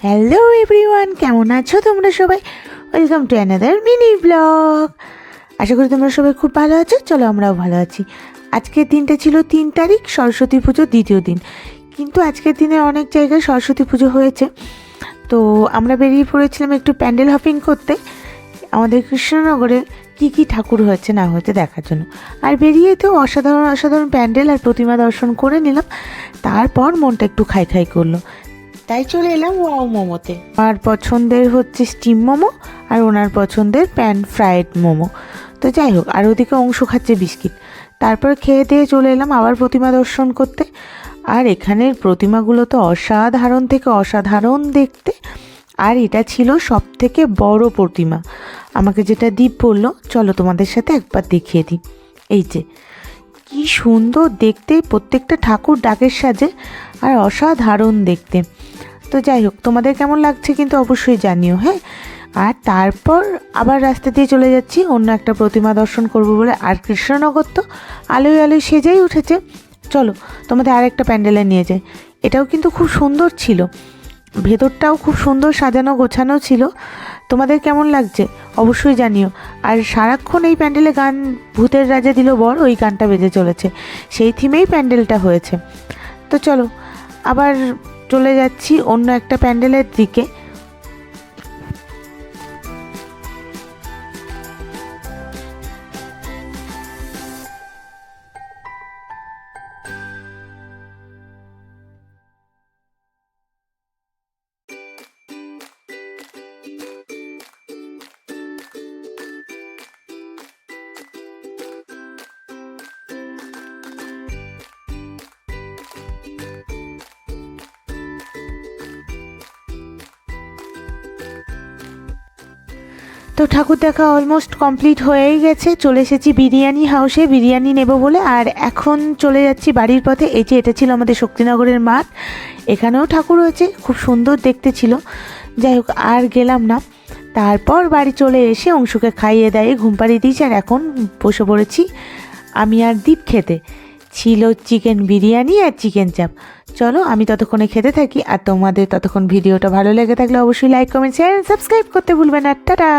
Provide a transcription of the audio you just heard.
Hello everyone, কেমন আছো তোমরা সবাই? Welcome to another mini blog. আশা করি তোমরা সবাই খুব ভালো আছো। চলো, আমরাও ভালো আছি। আজকের দিনটা ছিল 3 তারিখ, সরস্বতী পুজোর দ্বিতীয় দিন। কিন্তু আজকের দিনে অনেক জায়গায় সরস্বতী পুজো হয়েছে। তো আমরা বেরিয়ে পড়েছিলাম একটু প্যান্ডেল হপিং করতে, আমাদের কৃষ্ণনগরে কী কী ঠাকুর হয়েছে না হয়েছে দেখার জন্য। আর বেরিয়ে তো অসাধারণ অসাধারণ প্যান্ডেল আর প্রতিমা দর্শন করে নিলাম। তারপর মনটা একটু খাই খাই করলো, তাই চলে এলাম ওয়াও মোমোতে। আমার পছন্দের হচ্ছে স্টিম মোমো, আর ওনার পছন্দের প্যান ফ্রাইড মোমো। তো যাই হোক, আর ওদিকে অংশ খাচ্ছে বিস্কিট। তারপর খেয়ে দিয়ে চলে এলাম আবার প্রতিমা দর্শন করতে। আর এখানের প্রতিমাগুলো তো অসাধারণ থেকে অসাধারণ দেখতে। আর এটা ছিল সব থেকে বড় প্রতিমা। আমাকে যেটা দীপ বললো, চলো তোমাদের সাথে একবার দেখিয়ে দিই। এই যে কি সুন্দর দেখতে, প্রত্যেকটা ঠাকুর ডাকের সাজে আর অসাধারণ দেখতে। তো যাই হোক, তোমাদের কেমন লাগছে কিন্তু অবশ্যই জানিও, হ্যাঁ। আর তারপর আবার রাস্তা দিয়ে চলে যাচ্ছি অন্য একটা প্রতিমা দর্শন করব বলে। আর কৃষ্ণনগর তো আলোয় আলোয় সেজেই উঠেছে। চলো তোমাদের আরেকটা প্যান্ডেলে নিয়ে যাই। এটাও কিন্তু খুব সুন্দর ছিল, ভেতরটাও খুব সুন্দর সাজানো গোছানো ছিল। তোমাদের কেমন লাগছে অবশ্যই জানিও। আর সারাক্ষণ এই প্যান্ডেলে গান ভূতের রাজা দিল বর, ওই গানটা বেজে চলেছে, সেই থিমেই প্যান্ডেলটা হয়েছে। তো চলো আবার চলে যাচ্ছি অন্য একটা প্যান্ডেলের দিকে। তো ঠাকুর দেখা অলমোস্ট কমপ্লিট হয়েই গেছে। চলে এসেছি বিরিয়ানি হাউসে বিরিয়ানি নেব বলে। আর এখন চলে যাচ্ছি বাড়ির পথে। এই যে এটা ছিল আমাদের শক্তিনগরের মাঠ, এখানেও ঠাকুর হয়েছে, খুব সুন্দর দেখতে ছিল। যাই হোক, আর গেলাম না। তারপর বাড়ি চলে এসে অংশুকে খাইয়ে দাইয়ে ঘুম পাড়িয়ে দিয়েছি। আর এখন বসে পড়েছি আমি আর দীপ খেতে। ছিল চিকেন বিরিয়ানি আর চিকেন চাপ। চলো আমি ততক্ষণে খেতে থাকি, আর তোমাদের ততক্ষণ ভিডিওটা ভালো লেগে থাকলে অবশ্যই লাইক কমেন্ট শেয়ার সাবস্ক্রাইব করতে ভুলবে না। টাটা।